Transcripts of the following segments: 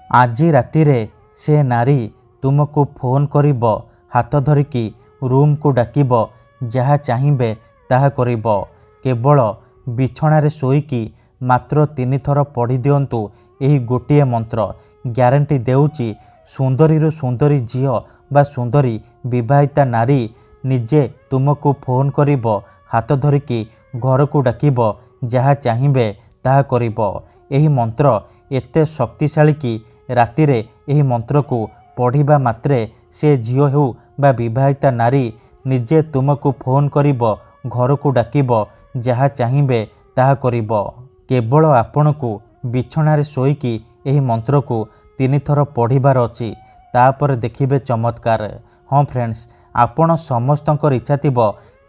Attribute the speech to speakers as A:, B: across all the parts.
A: ଆଜି ରାତିରେ ସେ ନାରୀ ତୁମକୁ ଫୋନ୍ କରିବ, ହାତ ଧରିକି ରୁମ୍କୁ ଡାକିବ, ଯାହା ଚାହିଁବେ ତାହା କରିବ। କେବଳ ବିଛଣାରେ ଶୋଇକି ମାତ୍ର 3 ଥର ପଢ଼ି ଦିଅନ୍ତୁ ଏହି ଗୋଟିଏ ମନ୍ତ୍ର। ଗ୍ୟାରେଣ୍ଟି ଦେଉଛି ସୁନ୍ଦରୀରୁ ସୁନ୍ଦରୀ ଝିଅ ବା ସୁନ୍ଦରୀ ବିବାହିତା ନାରୀ ନିଜେ ତୁମକୁ ଫୋନ୍ କରିବ, ହାତ ଧରିକି ଘରକୁ ଡାକିବ, ଯାହା ଚାହିଁବେ ତାହା କରିବ। ଏହି ମନ୍ତ୍ର ଏତେ ଶକ୍ତିଶାଳୀ କି ରାତିରେ ଏହି ମନ୍ତ୍ରକୁ ପଢ଼ିବା ମାତ୍ରେ ସେ ଝିଅ ହେଉ ବା ବିବାହିତା ନାରୀ ନିଜେ ତୁମକୁ ଫୋନ୍ କରିବ, ଘରକୁ ଡାକିବ, ଯାହା ଚାହିଁବେ ତାହା କରିବ। କେବଳ ଆପଣଙ୍କୁ ବିଛଣାରେ ଶୋଇକି ଏହି ମନ୍ତ୍ରକୁ 3 ଥର ପଢ଼ିବାର ଅଛି। ତାପରେ ଦେଖିବେ ଚମତ୍କାର। ହଁ ଫ୍ରେଣ୍ଡସ୍, ଆପଣ ସମସ୍ତଙ୍କର ଇଚ୍ଛା ଥିବ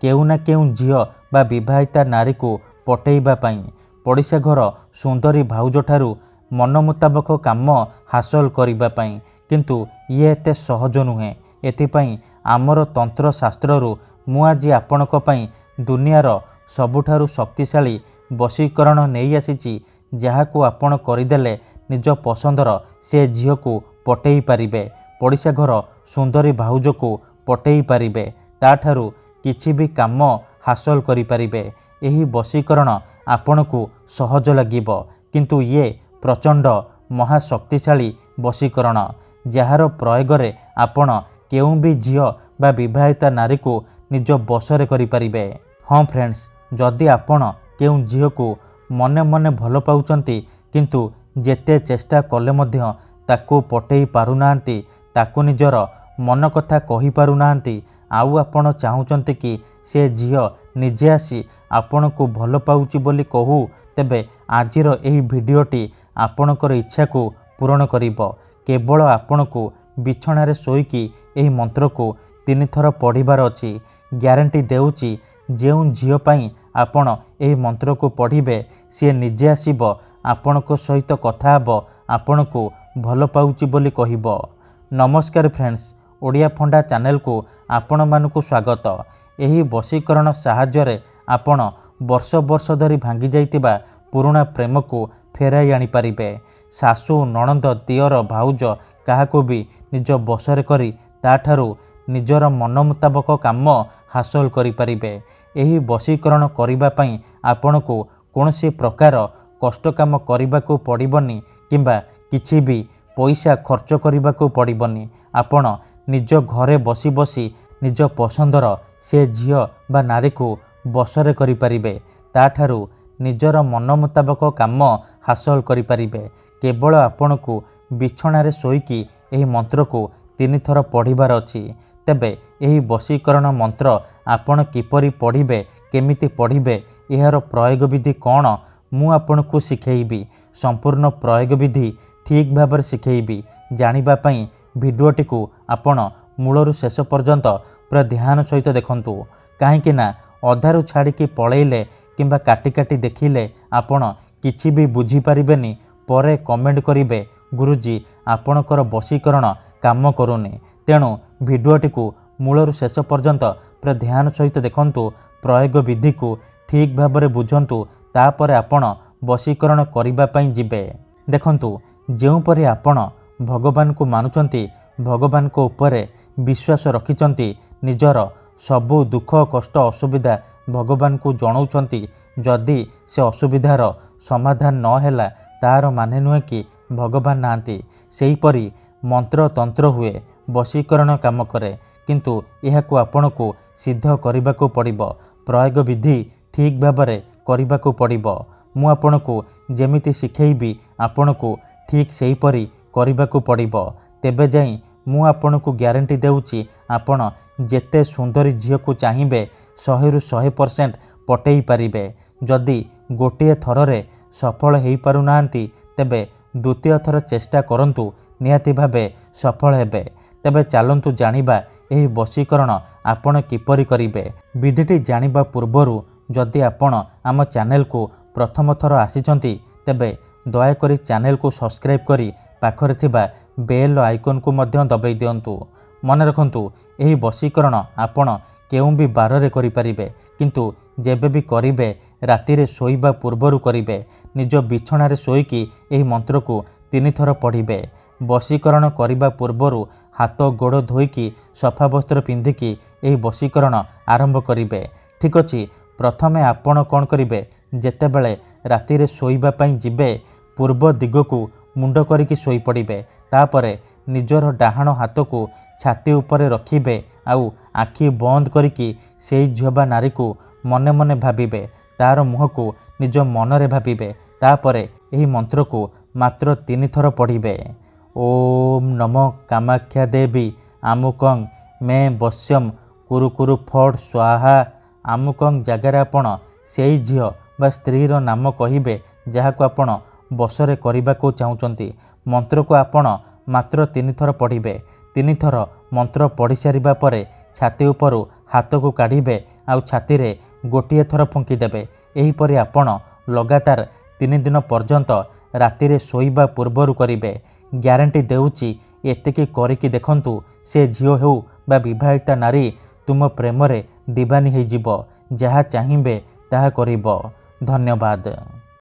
A: କେଉଁ ନା କେଉଁ ଝିଅ ବା ବିବାହିତା ନାରୀକୁ ପଟେଇବା ପାଇଁ, ପଡ଼ିଶା ଘର ସୁନ୍ଦରୀ ଭାଉଜଠାରୁ ମନ ମୁତାବକ କାମ ହାସଲ କରିବା ପାଇଁ। କିନ୍ତୁ ଇଏ ଏତେ ସହଜ ନୁହେଁ। ଏଥିପାଇଁ ଆମର ତନ୍ତ୍ରଶାସ୍ତ୍ରରୁ ମୁଁ ଆଜି ଆପଣଙ୍କ ପାଇଁ ଦୁନିଆର ସବୁଠାରୁ ଶକ୍ତିଶାଳୀ ବଶୀକରଣ ନେଇ ଆସିଛି, ଯାହାକୁ ଆପଣ କରିଦେଲେ ନିଜ ପସନ୍ଦର ସେ ଝିଅକୁ ପଟେଇ ପାରିବେ, ପଡ଼ିଶା ଘର ସୁନ୍ଦରୀ ଭାଉଜକୁ ପଟେଇ ପାରିବେ, ତାଠାରୁ କିଛି ବି କାମ ହାସଲ କରିପାରିବେ। ଏହି ବଶୀକରଣ ଆପଣଙ୍କୁ ସହଜ ଲାଗିବ, କିନ୍ତୁ ଇଏ ପ୍ରଚଣ୍ଡ ମହାଶକ୍ତିଶାଳୀ ବଶୀକରଣ, ଯାହାର ପ୍ରୟୋଗରେ ଆପଣ କେଉଁ ବି ଝିଅ ବା ବିବାହିତା ନାରୀକୁ ନିଜ ବଶରେ କରିପାରିବେ। ହଁ ଫ୍ରେଣ୍ଡସ୍, ଯଦି ଆପଣ କେଉଁ ଝିଅକୁ ମନେ ମନେ ଭଲ ପାଉଛନ୍ତି କିନ୍ତୁ ଯେତେ ଚେଷ୍ଟା କଲେ ମଧ୍ୟ ତାକୁ ପଟେଇ ପାରୁନାହାନ୍ତି, ତାକୁ ନିଜର ମନ କଥା କହିପାରୁନାହାନ୍ତି, ଆଉ ଆପଣ ଚାହୁଁଛନ୍ତି କି ସେ ଝିଅ ନିଜେ ଆସି ଆପଣଙ୍କୁ ଭଲ ପାଉଛି ବୋଲି କହୁ, ତେବେ ଆଜିର ଏହି ଭିଡ଼ିଓଟି ଆପଣଙ୍କର ଇଚ୍ଛାକୁ ପୂରଣ କରିବ। କେବଳ ଆପଣଙ୍କୁ ବିଛଣାରେ ଶୋଇକି ଏହି ମନ୍ତ୍ରକୁ 3 ଥର ପଢ଼ିବାର ଅଛି। ଗ୍ୟାରେଣ୍ଟି ଦେଉଛି ଯେଉଁ ଝିଅ ପାଇଁ ଆପଣ ଏହି ମନ୍ତ୍ରକୁ ପଢ଼ିବେ, ସିଏ ନିଜେ ଆସିବ, ଆପଣଙ୍କ ସହିତ କଥା ହେବ, ଆପଣଙ୍କୁ ଭଲ ପାଉଛି ବୋଲି କହିବ। ନମସ୍କାର ଫ୍ରେଣ୍ଡସ୍, ଓଡ଼ିଆ ଫଣ୍ଡା ଚ୍ୟାନେଲକୁ ଆପଣମାନଙ୍କୁ ସ୍ୱାଗତ। ଏହି ବଶୀକରଣ ସାହାଯ୍ୟରେ ଆପଣ ବର୍ଷ ବର୍ଷ ଧରି ଭାଙ୍ଗି ଯାଇଥିବା ପୁରୁଣା ପ୍ରେମକୁ ଫେରାଇ ଆଣିପାରିବେ। ଶାଶୁ, ନଣନ୍ଦ, ଦିଅର, ଭାଉଜ କାହାକୁ ବି ନିଜ ବଶରେ କରି ତାଠାରୁ ନିଜର ମନ ମୁତାବକ କାମ ହାସଲ କରିପାରିବେ। ଏହି ବଶୀକରଣ କରିବା ପାଇଁ ଆପଣଙ୍କୁ କୌଣସି ପ୍ରକାର କଷ୍ଟ କାମ କରିବାକୁ ପଡ଼ିବନି କିମ୍ବା କିଛି ବି ପଇସା ଖର୍ଚ୍ଚ କରିବାକୁ ପଡ଼ିବନି। ଆପଣ ନିଜ ଘରେ ବସି ବସି ନିଜ ପସନ୍ଦର ସେ ଝିଅ ବା ନାରୀକୁ ବଶରେ କରିପାରିବେ, ତାଠାରୁ ନିଜର ମନ ମୁତାବକ କାମ ହାସଲ କରିପାରିବେ। କେବଳ ଆପଣଙ୍କୁ ବିଛଣାରେ ଶୋଇକି ଏହି ମନ୍ତ୍ରକୁ 3 ଥର ପଢ଼ିବାର ଅଛି। ତେବେ ଏହି ବଶୀକରଣ ମନ୍ତ୍ର ଆପଣ କିପରି ପଢ଼ିବେ, କେମିତି ପଢ଼ିବେ, ଏହାର ପ୍ରୟୋଗ ବିଧି କ'ଣ, ମୁଁ ଆପଣଙ୍କୁ ଶିଖେଇବି। ସମ୍ପୂର୍ଣ୍ଣ ପ୍ରୟୋଗ ବିଧି ଠିକ୍ ଭାବରେ ଶିଖେଇବି। ଜାଣିବା ପାଇଁ ଭିଡ଼ିଓଟିକୁ ଆପଣ ମୂଳରୁ ଶେଷ ପର୍ଯ୍ୟନ୍ତ ପୁରା ଧ୍ୟାନ ସହିତ ଦେଖନ୍ତୁ। କାହିଁକି ନା ଅଧାରୁ ଛାଡ଼ିକି ପଳେଇଲେ କିମ୍ବା କାଟି କାଟି ଦେଖିଲେ ଆପଣ କିଛି ବି ବୁଝିପାରିବେନି। ପରେ କମେଣ୍ଟ କରିବେ, ଗୁରୁଜୀ ଆପଣଙ୍କର ବଶୀକରଣ କାମ କରୁନି। ତେଣୁ ଭିଡ଼ିଓଟିକୁ ମୂଳରୁ ଶେଷ ପର୍ଯ୍ୟନ୍ତ ପୁରା ଧ୍ୟାନ ସହିତ ଦେଖନ୍ତୁ, ପ୍ରୟୋଗ ବିଧିକୁ ଠିକ୍ ଭାବରେ ବୁଝନ୍ତୁ, ତାପରେ ଆପଣ ବଶୀକରଣ କରିବା ପାଇଁ ଯିବେ। ଦେଖନ୍ତୁ, ଯେଉଁପରି ଆପଣ ଭଗବାନଙ୍କୁ ମାନୁଛନ୍ତି, ଭଗବାନଙ୍କ ଉପରେ ବିଶ୍ୱାସ ରଖିଛନ୍ତି, ନିଜର ସବୁ ଦୁଃଖ କଷ୍ଟ ଅସୁବିଧା ଭଗବାନଙ୍କୁ ଜଣାଉଛନ୍ତି, ଯଦି ସେ ଅସୁବିଧାର ସମାଧାନ ନ ହେଲା ତାହାର ମାନେ ନୁହେଁ କି ଭଗବାନ ନାହାନ୍ତି। ସେହିପରି ମନ୍ତ୍ର ତନ୍ତ୍ର ହୁଏ, ବଶୀକରଣ କାମ କରେ, କିନ୍ତୁ ଏହାକୁ ଆପଣଙ୍କୁ ସିଦ୍ଧ କରିବାକୁ ପଡ଼ିବ। ପ୍ରୟୋଗ ବିଧି ଠିକ୍ ଭାବରେ କରିବାକୁ ପଡ଼ିବ। ମୁଁ ଆପଣଙ୍କୁ ଯେମିତି ଶିଖେଇବି ଆପଣଙ୍କୁ ଠିକ୍ ସେହିପରି କରିବାକୁ ପଡ଼ିବ। ତେବେ ଯାଇ ମୁଁ ଆପଣଙ୍କୁ ଗ୍ୟାରେଣ୍ଟି ଦେଉଛି ଆପଣ ଯେତେ ସୁନ୍ଦରୀ ଝିଅକୁ ଚାହିଁବେ 100ରୁ 100% ପଟେଇ ପାରିବେ। ଯଦି ଗୋଟିଏ ଥରରେ ସଫଳ ହୋଇପାରୁନାହାନ୍ତି, ତେବେ ଦ୍ୱିତୀୟ ଥର ଚେଷ୍ଟା କରନ୍ତୁ, ନିହାତି ଭାବେ ସଫଳ ହେବେ। ତେବେ ଚାଲନ୍ତୁ ଜାଣିବା ଏହି ବଶୀକରଣ ଆପଣ କିପରି କରିବେ। ବିଧିଟି ଜାଣିବା ପୂର୍ବରୁ ଯଦି ଆପଣ ଆମ ଚ୍ୟାନେଲକୁ ପ୍ରଥମ ଥର ଆସିଛନ୍ତି, ତେବେ ଦୟାକରି ଚ୍ୟାନେଲକୁ ସବସ୍କ୍ରାଇବ୍ କରି ପାଖରେ ଥିବା ବେଲ୍ ଆଇକନ୍କୁ ମଧ୍ୟ ଦବାଇ ଦିଅନ୍ତୁ। ମନେ ରଖନ୍ତୁ, ଏହି ବଶୀକରଣ ଆପଣ କେଉଁ ବି ବାରରେ କରିପାରିବେ, କିନ୍ତୁ ଯେବେ ବି କରିବେ ରାତିରେ ଶୋଇବା ପୂର୍ବରୁ କରିବେ। ନିଜ ବିଛଣାରେ ଶୋଇକି ଏହି ମନ୍ତ୍ରକୁ 3 ଥର ପଢ଼ିବେ। ବଶୀକରଣ କରିବା ପୂର୍ବରୁ ହାତ ଗୋଡ଼ ଧୋଇକି ସଫା ବସ୍ତ୍ର ପିନ୍ଧିକି ଏହି ବଶୀକରଣ ଆରମ୍ଭ କରିବେ। ଠିକ୍ ଅଛି। ପ୍ରଥମେ ଆପଣ କ'ଣ କରିବେ, ଯେତେବେଳେ ରାତିରେ ଶୋଇବା ପାଇଁ ଯିବେ ପୂର୍ବ ଦିଗକୁ ମୁଣ୍ଡ କରିକି ଶୋଇପଡ଼ିବେ। ତାପରେ ନିଜର ଡାହାଣ ହାତକୁ ଛାତି ଉପରେ ରଖିବେ ଆଉ ଆଖି ବନ୍ଦ କରିକି ସେଇ ଝିଅ ବା ନାରୀକୁ ମନେ ମନେ ଭାବିବେ। ତାର ମୁହଁକୁ ନିଜ ମନରେ ଭାବିବେ। ତାପରେ ଏହି ମନ୍ତ୍ରକୁ ମାତ୍ର 3 ଥର ପଢ଼ିବେ। ଓମ୍ ନମୋ କାମାକ୍ଷା ଦେବୀ ଆମୁକଂ ମେ ବଶ୍ୟମ କୁରୁ କୁରୁ ଫଟ୍ ସ୍ୱାହା। ଆମୁକଂ ଜାଗାରେ ଆପଣ ସେଇ ଝିଅ ବା ସ୍ତ୍ରୀର ନାମ କହିବେ ଯାହାକୁ ଆପଣ ବଶରେ କରିବାକୁ ଚାହୁଁଛନ୍ତି। ମନ୍ତ୍ରକୁ ଆପଣ ମାତ୍ର 3 ଥର ପଢ଼ିବେ। 3 ଥର ମନ୍ତ୍ର ପଢ଼ି ସାରିବା ପରେ ଛାତି ଉପରୁ ହାତକୁ କାଢ଼ିବେ ଆଉ ଛାତିରେ ଗୋଟିଏ ଥର ଫୁଙ୍କିଦେବେ। ଏହିପରି ଆପଣ ଲଗାତାର 3 ଦିନ ପର୍ଯ୍ୟନ୍ତ ରାତିରେ ଶୋଇବା ପୂର୍ବରୁ କରିବେ। ଗ୍ୟାରେଣ୍ଟି ଦେଉଛି, ଏତିକି କରିକି ଦେଖନ୍ତୁ, ସେ ଝିଅ ହେଉ ବା ବିବାହିତା ନାରୀ ତୁମ ପ୍ରେମରେ ଦିବାନୀ ହେଇଯିବ। ଯାହା ଚାହିଁବେ ତାହା କରିବ। ଧନ୍ୟବାଦ।